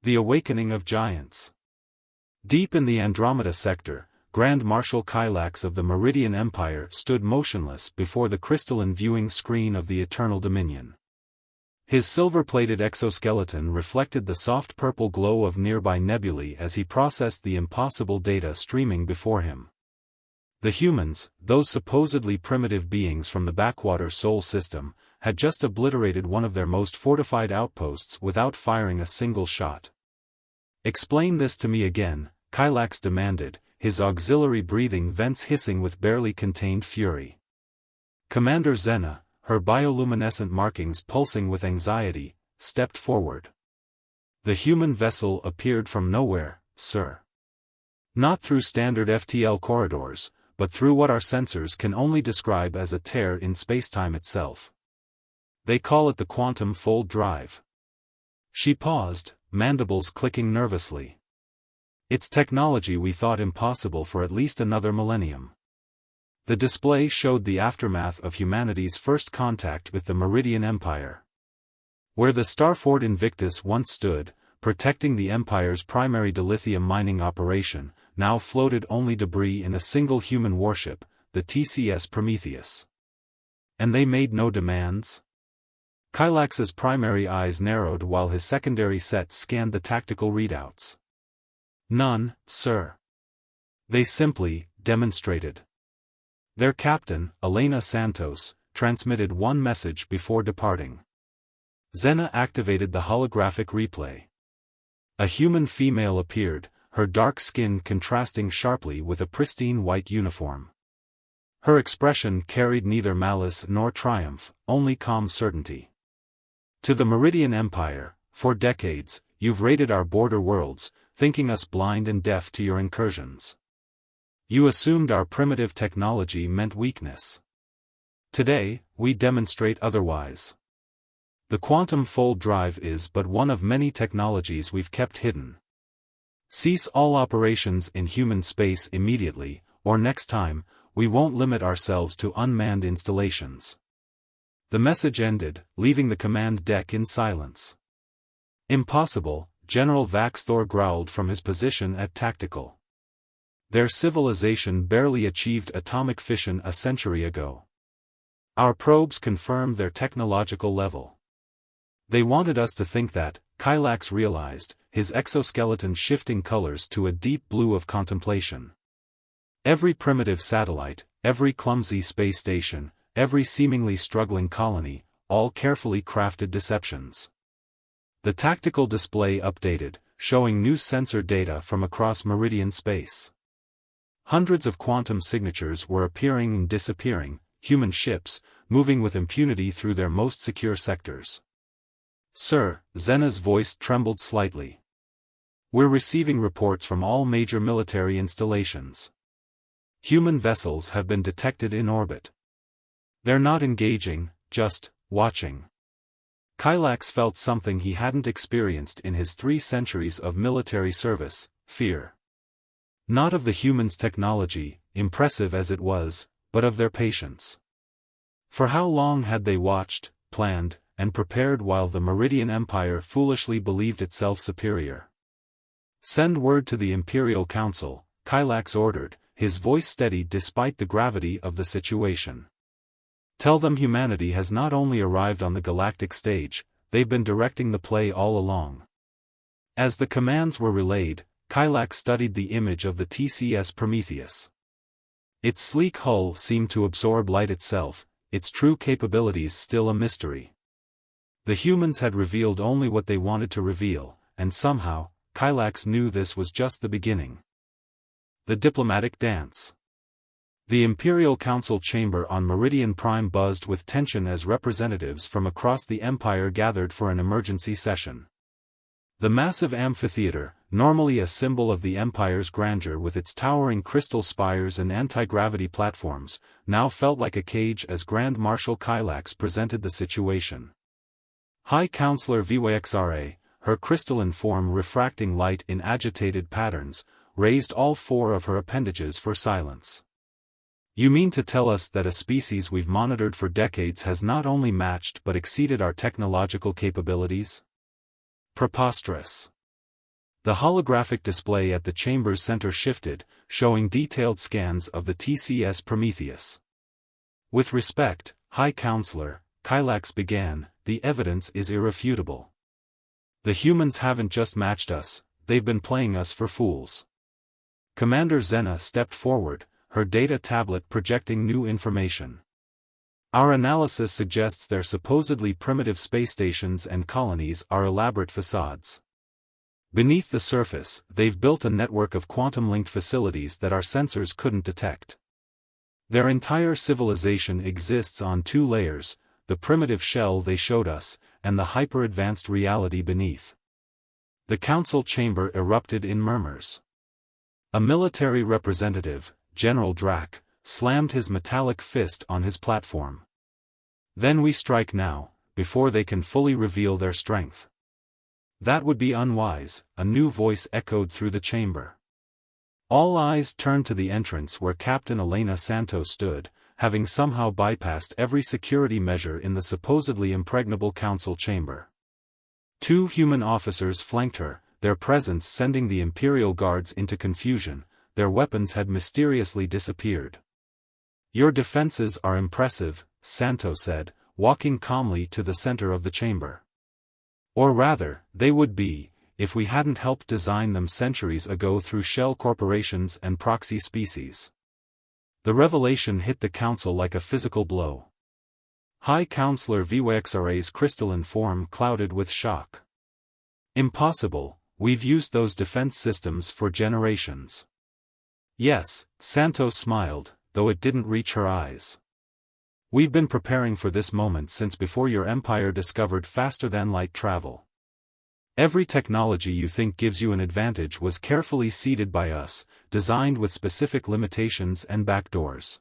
The Awakening of Giants. Deep in the Andromeda sector, Grand Marshal Kylax of the Meridian Empire stood motionless before the crystalline viewing screen of the Eternal Dominion. His silver-plated exoskeleton reflected the soft purple glow of nearby nebulae as he processed the impossible data streaming before him. The humans, those supposedly primitive beings from the backwater Sol system, had just obliterated one of their most fortified outposts without firing a single shot. "Explain this to me again," Kylax demanded, his auxiliary breathing vents hissing with barely contained fury. Commander Xena, her bioluminescent markings pulsing with anxiety, stepped forward. "The human vessel appeared from nowhere, sir. Not through standard FTL corridors, but through what our sensors can only describe as a tear in spacetime itself. They call it the quantum fold drive." She paused, mandibles clicking nervously. "It's technology we thought impossible for at least another millennium." The display showed the aftermath of humanity's first contact with the Meridian Empire. Where the Starfort Invictus once stood, protecting the Empire's primary dilithium mining operation, now floated only debris in a single human warship, the TCS Prometheus. And they made no demands? Kylax's primary eyes narrowed while his secondary set scanned the tactical readouts. "None, sir. They simply demonstrated." Their captain, Elena Santos, transmitted one message before departing. Xena activated the holographic replay. A human female appeared, her dark skin contrasting sharply with a pristine white uniform. Her expression carried neither malice nor triumph, only calm certainty. "To the Meridian Empire, for decades, you've raided our border worlds, thinking us blind and deaf to your incursions. You assumed our primitive technology meant weakness. Today, we demonstrate otherwise. The quantum fold drive is but one of many technologies we've kept hidden. Cease all operations in human space immediately, or next time, we won't limit ourselves to unmanned installations." The message ended, leaving the command deck in silence. "Impossible," General Vaxthor growled from his position at tactical. "Their civilization barely achieved atomic fission a century ago. Our probes confirmed their technological level. They wanted us to think that," Kylax realized, his exoskeleton shifting colors to a deep blue of contemplation. "Every primitive satellite, every clumsy space station, every seemingly struggling colony, all carefully crafted deceptions." The tactical display updated, showing new sensor data from across Meridian space. Hundreds of quantum signatures were appearing and disappearing, human ships, moving with impunity through their most secure sectors. "Sir," Xena's voice trembled slightly. "We're receiving reports from all major military installations. Human vessels have been detected in orbit. They're not engaging, just watching." Kylax felt something he hadn't experienced in his 3 centuries of military service: fear. Not of the humans' technology, impressive as it was, but of their patience. For how long had they watched, planned, and prepared while the Meridian Empire foolishly believed itself superior? "Send word to the Imperial Council," Kylax ordered, his voice steady despite the gravity of the situation. "Tell them humanity has not only arrived on the galactic stage, they've been directing the play all along." As the commands were relayed, Kylax studied the image of the TCS Prometheus. Its sleek hull seemed to absorb light itself, its true capabilities still a mystery. The humans had revealed only what they wanted to reveal, and somehow, Kylax knew this was just the beginning. The diplomatic dance. The Imperial Council chamber on Meridian Prime buzzed with tension as representatives from across the Empire gathered for an emergency session. The massive amphitheater, normally a symbol of the Empire's grandeur with its towering crystal spires and anti-gravity platforms, now felt like a cage as Grand Marshal Kylax presented the situation. High Counselor Disarray, her crystalline form refracting light in agitated patterns, raised all 4 of her appendages for silence. "You mean to tell us that a species we've monitored for decades has not only matched but exceeded our technological capabilities? Preposterous. The holographic display at the chamber's center shifted, showing detailed scans of the TCS Prometheus. With respect, High Counselor, Kylax began, the evidence is irrefutable. The humans haven't just matched us, they've been playing us for fools. Commander Zena stepped forward, her data tablet projecting new information. Our analysis suggests their supposedly primitive space stations and colonies are elaborate facades. Beneath the surface, they've built a network of quantum-linked facilities that our sensors couldn't detect. Their entire civilization exists on two layers, the primitive shell they showed us, and the hyper-advanced reality beneath. The council chamber erupted in murmurs. A military representative, General Drac, slammed his metallic fist on his platform. Then we strike now, before they can fully reveal their strength. That would be unwise, a new voice echoed through the chamber. All eyes turned to the entrance where Captain Elena Santos stood, having somehow bypassed every security measure in the supposedly impregnable council chamber. Two human officers flanked her, their presence sending the Imperial Guards into confusion. Their weapons had mysteriously disappeared. "Your defenses are impressive," Santos said, walking calmly to the center of the chamber. "Or rather, they would be, if we hadn't helped design them centuries ago through shell corporations and proxy species." The revelation hit the council like a physical blow. High Counselor Disarray's crystalline form clouded with shock. "Impossible, we've used those defense systems for generations." "Yes," Santos smiled, though it didn't reach her eyes. "We've been preparing for this moment since before your empire discovered faster-than-light travel. Every technology you think gives you an advantage was carefully seeded by us, designed with specific limitations and backdoors."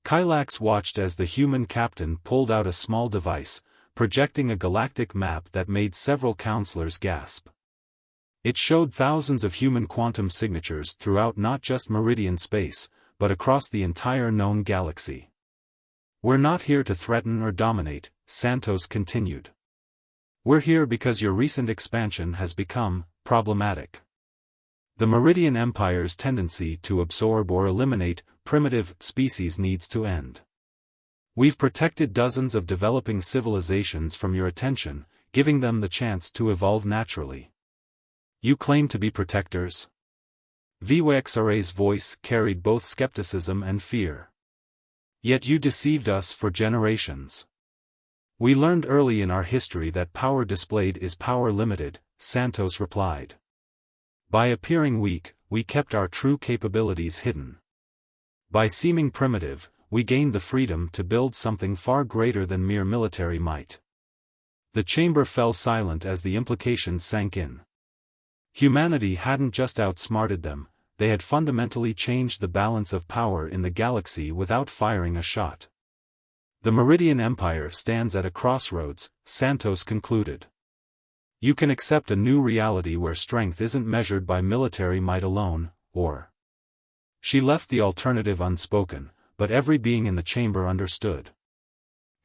Kylax watched as the human captain pulled out a small device, projecting a galactic map that made several counselors gasp. It showed thousands of human quantum signatures throughout not just Meridian space, but across the entire known galaxy. "We're not here to threaten or dominate," Santos continued. "We're here because your recent expansion has become problematic. The Meridian Empire's tendency to absorb or eliminate primitive species needs to end. We've protected dozens of developing civilizations from your attention, giving them the chance to evolve naturally. You claim to be protectors?" Disarray's voice carried both skepticism and fear. "Yet you deceived us for generations." "We learned early in our history that power displayed is power limited," Santos replied. "By appearing weak, we kept our true capabilities hidden. By seeming primitive, we gained the freedom to build something far greater than mere military might." The chamber fell silent as the implications sank in. Humanity hadn't just outsmarted them, they had fundamentally changed the balance of power in the galaxy without firing a shot. "The Meridian Empire stands at a crossroads," Santos concluded. "You can accept a new reality where strength isn't measured by military might alone, or—" She left the alternative unspoken, but every being in the chamber understood.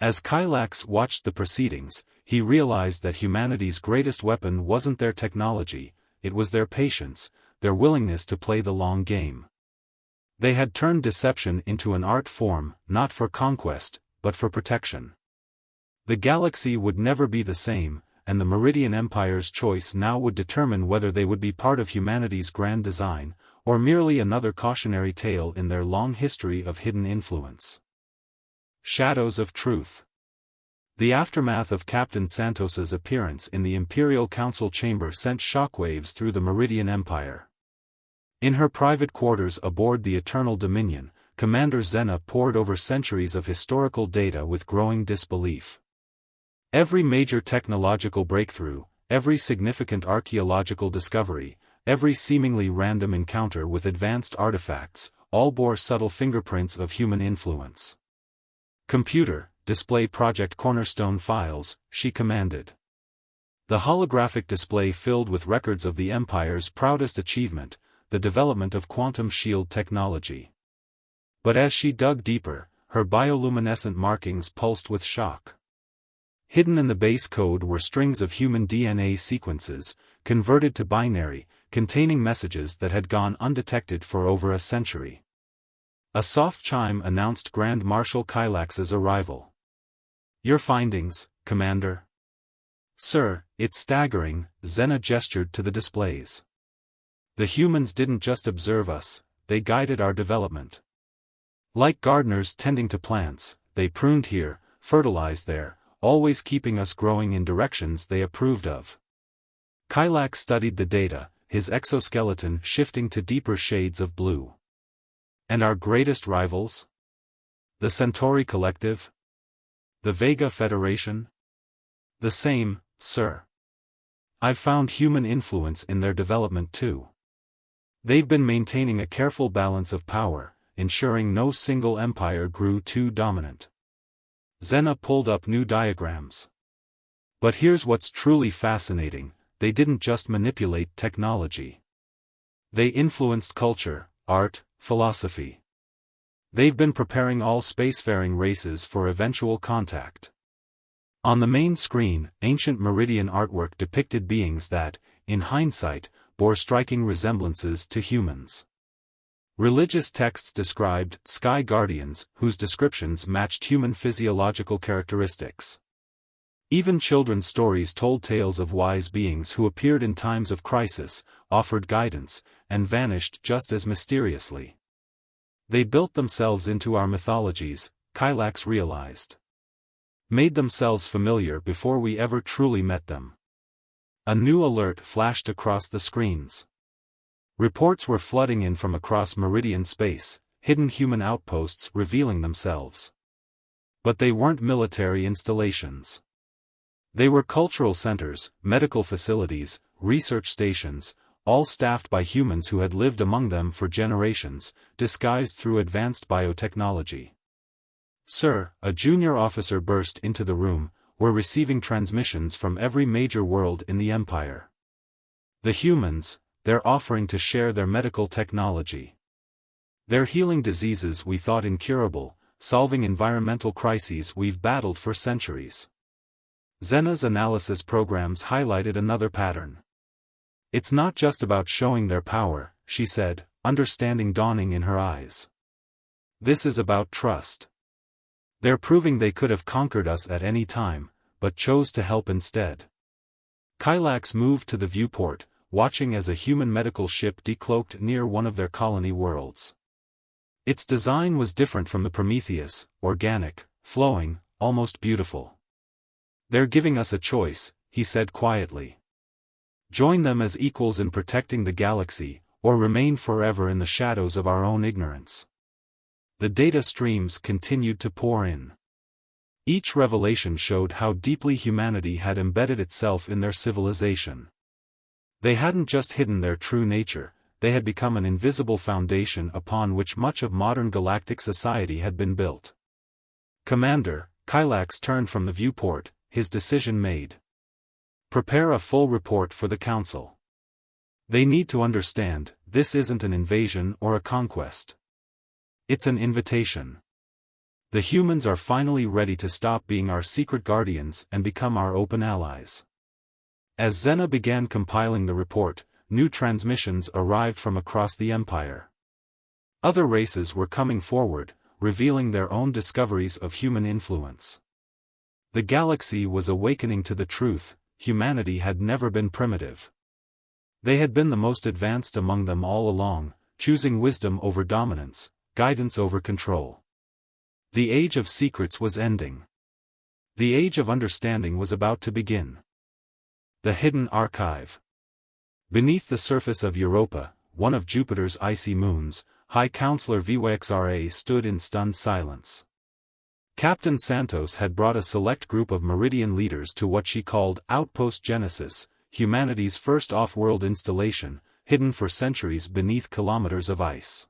As Kylax watched the proceedings, he realized that humanity's greatest weapon wasn't their technology, it was their patience, their willingness to play the long game. They had turned deception into an art form, not for conquest, but for protection. The galaxy would never be the same, and the Meridian Empire's choice now would determine whether they would be part of humanity's grand design, or merely another cautionary tale in their long history of hidden influence. Shadows of Truth. The aftermath of Captain Santos's appearance in the Imperial Council chamber sent shockwaves through the Meridian Empire. In her private quarters aboard the Eternal Dominion, Commander Zena pored over centuries of historical data with growing disbelief. Every major technological breakthrough, every significant archaeological discovery, every seemingly random encounter with advanced artifacts, all bore subtle fingerprints of human influence. "Computer, display Project Cornerstone files," she commanded. The holographic display filled with records of the Empire's proudest achievement, the development of quantum shield technology. But as she dug deeper, her bioluminescent markings pulsed with shock. Hidden in the base code were strings of human DNA sequences, converted to binary, containing messages that had gone undetected for over a century. A soft chime announced Grand Marshal Kylax's arrival. "Your findings, Commander?" "Sir, it's staggering," Xena gestured to the displays. "The humans didn't just observe us, they guided our development. Like gardeners tending to plants, they pruned here, fertilized there, always keeping us growing in directions they approved of." Kylax studied the data, his exoskeleton shifting to deeper shades of blue. "And our greatest rivals? The Centauri Collective? The Vega Federation?" "The same, sir. I've found human influence in their development too. They've been maintaining a careful balance of power, ensuring no single empire grew too dominant." Xena pulled up new diagrams. "But here's what's truly fascinating, they didn't just manipulate technology. They influenced culture, art, philosophy. They've been preparing all spacefaring races for eventual contact." On the main screen, ancient Meridian artwork depicted beings that, in hindsight, bore striking resemblances to humans. Religious texts described sky guardians whose descriptions matched human physiological characteristics. Even children's stories told tales of wise beings who appeared in times of crisis, offered guidance, and vanished just as mysteriously. They built themselves into our mythologies, Kylax realized. Made themselves familiar before we ever truly met them. A new alert flashed across the screens. Reports were flooding in from across Meridian space, hidden human outposts revealing themselves. But they weren't military installations. They were cultural centers, medical facilities, research stations, all staffed by humans who had lived among them for generations, disguised through advanced biotechnology. "Sir," a junior officer burst into the room, "we're receiving transmissions from every major world in the Empire. The humans, they're offering to share their medical technology. They're healing diseases we thought incurable, solving environmental crises we've battled for centuries." Xena's analysis programs highlighted another pattern. "It's not just about showing their power," she said, understanding dawning in her eyes. "This is about trust. They're proving they could have conquered us at any time, but chose to help instead." Kylax moved to the viewport, watching as a human medical ship decloaked near one of their colony worlds. Its design was different from the Prometheus, organic, flowing, almost beautiful. "They're giving us a choice," he said quietly. "Join them as equals in protecting the galaxy, or remain forever in the shadows of our own ignorance." The data streams continued to pour in. Each revelation showed how deeply humanity had embedded itself in their civilization. They hadn't just hidden their true nature, they had become an invisible foundation upon which much of modern galactic society had been built. "Commander," Kylax turned from the viewport, his decision made. "Prepare a full report for the Council. They need to understand, this isn't an invasion or a conquest. It's an invitation. The humans are finally ready to stop being our secret guardians and become our open allies." As Xena began compiling the report, new transmissions arrived from across the Empire. Other races were coming forward, revealing their own discoveries of human influence. The galaxy was awakening to the truth, humanity had never been primitive. They had been the most advanced among them all along, choosing wisdom over dominance, guidance over control. The age of secrets was ending. The age of understanding was about to begin. The Hidden Archive. Beneath the surface of Europa, one of Jupiter's icy moons, High Counselor Disarray stood in stunned silence. Captain Santos had brought a select group of Meridian leaders to what she called Outpost Genesis, humanity's first off-world installation, hidden for centuries beneath kilometers of ice.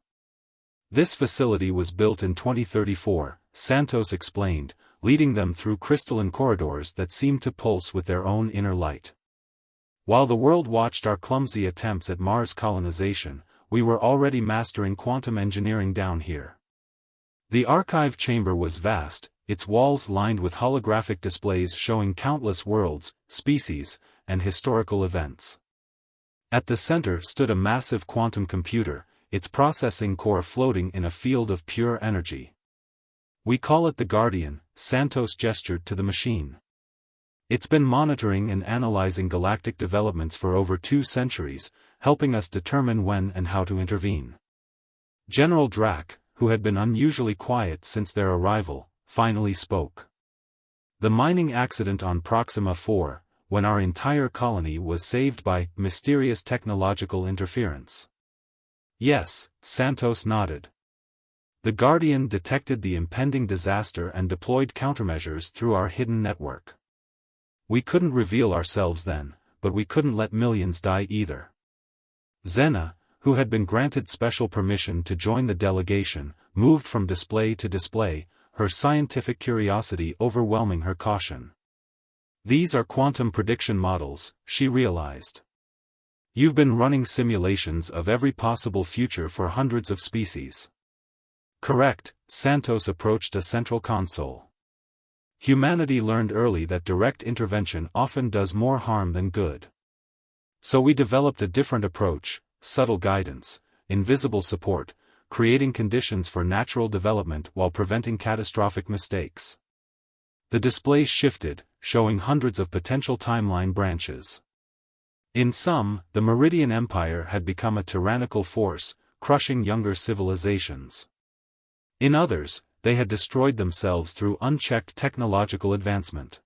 This facility was built in 2034, Santos explained, leading them through crystalline corridors that seemed to pulse with their own inner light. "While the world watched our clumsy attempts at Mars colonization, we were already mastering quantum engineering down here." The archive chamber was vast, its walls lined with holographic displays showing countless worlds, species, and historical events. At the center stood a massive quantum computer, its processing core floating in a field of pure energy. "We call it the Guardian," Santos gestured to the machine. "It's been monitoring and analyzing galactic developments for over 2 centuries, helping us determine when and how to intervene." General Drac, who had been unusually quiet since their arrival, finally spoke. "The mining accident on Proxima 4, when our entire colony was saved by mysterious technological interference." "Yes," Santos nodded. "The Guardian detected the impending disaster and deployed countermeasures through our hidden network. We couldn't reveal ourselves then, but we couldn't let millions die either." Zena, who had been granted special permission to join the delegation, moved from display to display, her scientific curiosity overwhelming her caution. "These are quantum prediction models," she realized. "You've been running simulations of every possible future for hundreds of species." "Correct," Santos approached a central console. "Humanity learned early that direct intervention often does more harm than good. So we developed a different approach: subtle guidance, invisible support, creating conditions for natural development while preventing catastrophic mistakes." The display shifted, showing hundreds of potential timeline branches. In some, the Meridian Empire had become a tyrannical force, crushing younger civilizations. In others, they had destroyed themselves through unchecked technological advancement.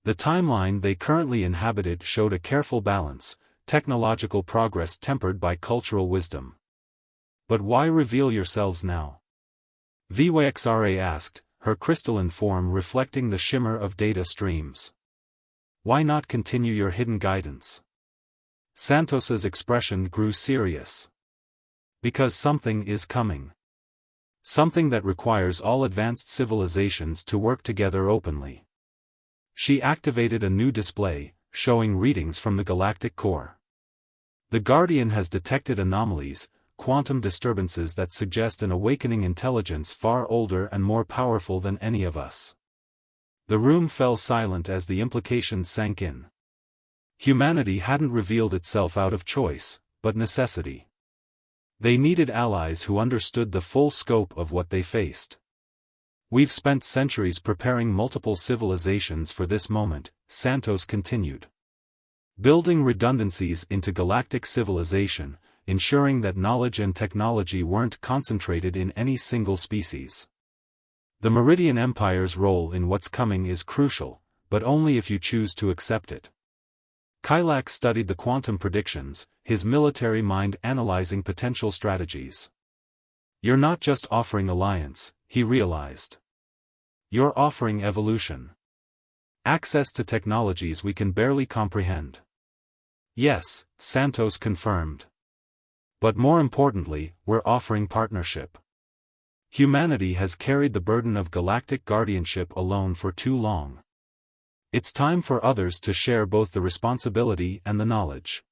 The timeline they currently inhabited showed a careful balance, technological progress tempered by cultural wisdom. "But why reveal yourselves now?" Disarray asked, her crystalline form reflecting the shimmer of data streams. "Why not continue your hidden guidance?" Santos's expression grew serious. "Because something is coming. Something that requires all advanced civilizations to work together openly." She activated a new display, showing readings from the galactic core. "The Guardian has detected anomalies, quantum disturbances that suggest an awakening intelligence far older and more powerful than any of us." The room fell silent as the implications sank in. Humanity hadn't revealed itself out of choice, but necessity. They needed allies who understood the full scope of what they faced. "We've spent centuries preparing multiple civilizations for this moment," Santos continued. "Building redundancies into galactic civilization, ensuring that knowledge and technology weren't concentrated in any single species. The Meridian Empire's role in what's coming is crucial, but only if you choose to accept it." Kylak studied the quantum predictions, his military mind analyzing potential strategies. "You're not just offering alliance," he realized. "You're offering evolution. Access to technologies we can barely comprehend." "Yes," Santos confirmed. "But more importantly, we're offering partnership. Humanity has carried the burden of galactic guardianship alone for too long. It's time for others to share both the responsibility and the knowledge."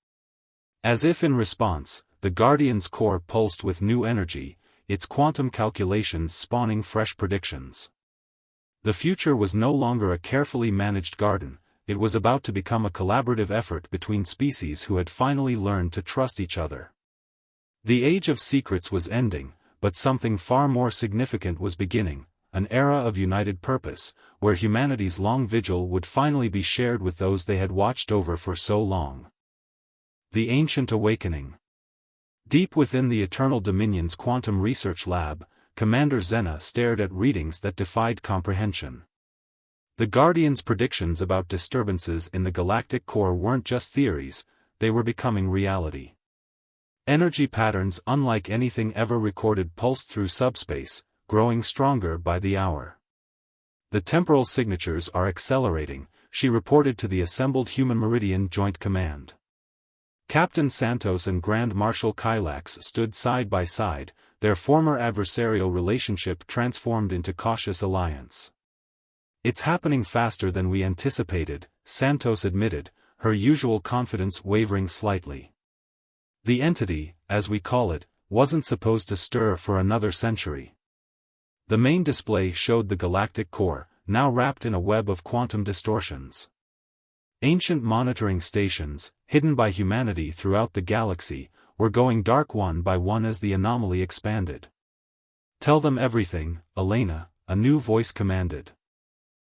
As if in response, the Guardian's core pulsed with new energy, its quantum calculations spawning fresh predictions. The future was no longer a carefully managed garden, it was about to become a collaborative effort between species who had finally learned to trust each other. The age of secrets was ending, but something far more significant was beginning, an era of united purpose, where humanity's long vigil would finally be shared with those they had watched over for so long. The Ancient Awakening. Deep within the Eternal Dominion's Quantum Research Lab, Commander Zena stared at readings that defied comprehension. The Guardian's predictions about disturbances in the galactic core weren't just theories, they were becoming reality. Energy patterns unlike anything ever recorded pulsed through subspace, growing stronger by the hour. "The temporal signatures are accelerating," she reported to the assembled Human Meridian Joint Command. Captain Santos and Grand Marshal Kylax stood side by side, their former adversarial relationship transformed into cautious alliance. "It's happening faster than we anticipated," Santos admitted, her usual confidence wavering slightly. "The entity, as we call it, wasn't supposed to stir for another century." The main display showed the galactic core, now wrapped in a web of quantum distortions. Ancient monitoring stations, hidden by humanity throughout the galaxy, were going dark one by one as the anomaly expanded. "Tell them everything, Elena," a new voice commanded.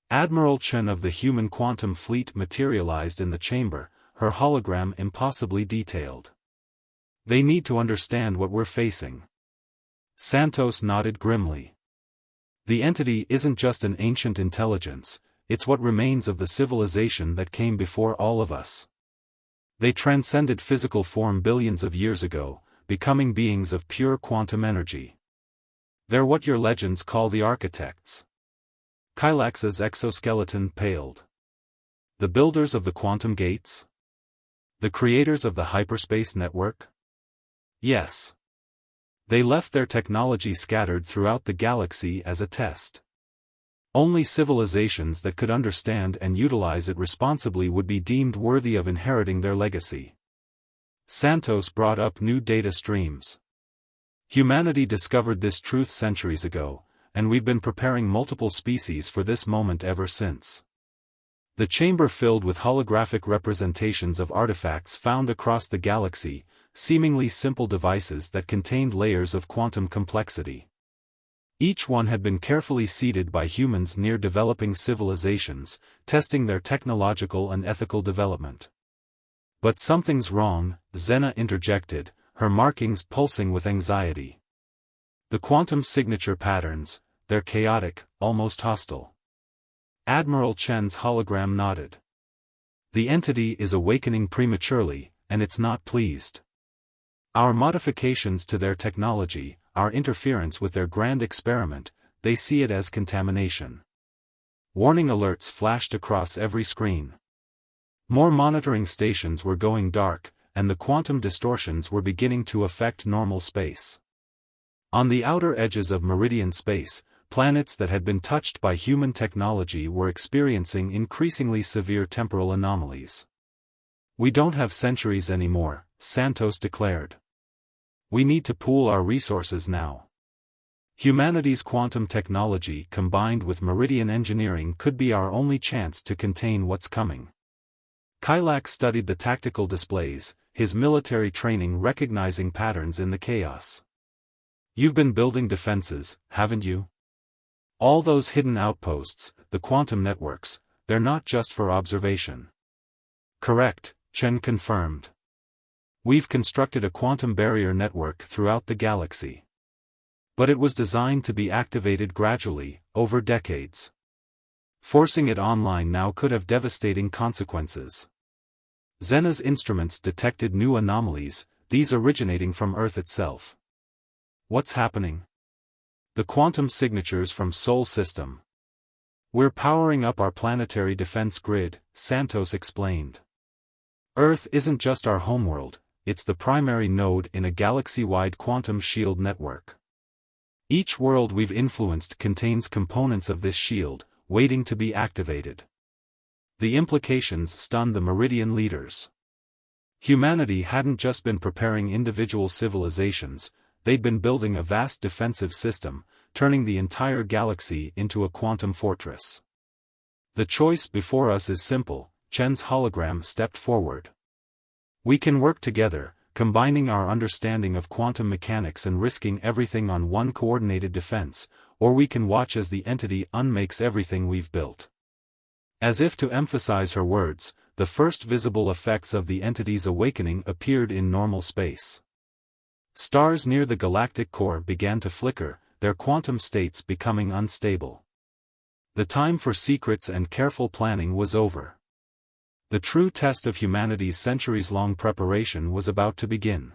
Admiral Chen of the human quantum fleet materialized in the chamber, her hologram impossibly detailed. "They need to understand what we're facing." Santos nodded grimly. "The entity isn't just an ancient intelligence, it's what remains of the civilization that came before all of us. They transcended physical form billions of years ago, becoming beings of pure quantum energy. They're what your legends call the architects." Kylax's exoskeleton paled. "The builders of the quantum gates? The creators of the hyperspace network?" "Yes. They left their technology scattered throughout the galaxy as a test. Only civilizations that could understand and utilize it responsibly would be deemed worthy of inheriting their legacy." Santos brought up new data streams. "Humanity discovered this truth centuries ago, and we've been preparing multiple species for this moment ever since." The chamber filled with holographic representations of artifacts found across the galaxy, seemingly simple devices that contained layers of quantum complexity. Each one had been carefully seeded by humans near developing civilizations, testing their technological and ethical development. "But something's wrong," Xena interjected, her markings pulsing with anxiety. "The quantum signature patterns, they're chaotic, almost hostile." Admiral Chen's hologram nodded. "The entity is awakening prematurely, and it's not pleased. Our modifications to their technology, our interference with their grand experiment, they see it as contamination." Warning alerts flashed across every screen. More monitoring stations were going dark, and the quantum distortions were beginning to affect normal space. On the outer edges of Meridian space, planets that had been touched by human technology were experiencing increasingly severe temporal anomalies. "We don't have centuries anymore," Santos declared. "We need to pool our resources now. Humanity's quantum technology combined with Meridian engineering could be our only chance to contain what's coming." Kylax studied the tactical displays, his military training recognizing patterns in the chaos. "You've been building defenses, haven't you? All those hidden outposts, the quantum networks, they're not just for observation." "Correct," Chen confirmed. "We've constructed a quantum barrier network throughout the galaxy. But it was designed to be activated gradually, over decades. Forcing it online now could have devastating consequences." Xena's instruments detected new anomalies, these originating from Earth itself. "What's happening?" "The quantum signatures from Sol System. We're powering up our planetary defense grid," Santos explained. "Earth isn't just our homeworld, it's the primary node in a galaxy-wide quantum shield network. Each world we've influenced contains components of this shield, waiting to be activated." The implications stunned the Meridian leaders. Humanity hadn't just been preparing individual civilizations, they'd been building a vast defensive system, turning the entire galaxy into a quantum fortress. "The choice before us is simple," Chen's hologram stepped forward. "We can work together, combining our understanding of quantum mechanics and risking everything on one coordinated defense, or we can watch as the entity unmakes everything we've built." As if to emphasize her words, the first visible effects of the entity's awakening appeared in normal space. Stars near the galactic core began to flicker, their quantum states becoming unstable. The time for secrets and careful planning was over. The true test of humanity's centuries-long preparation was about to begin.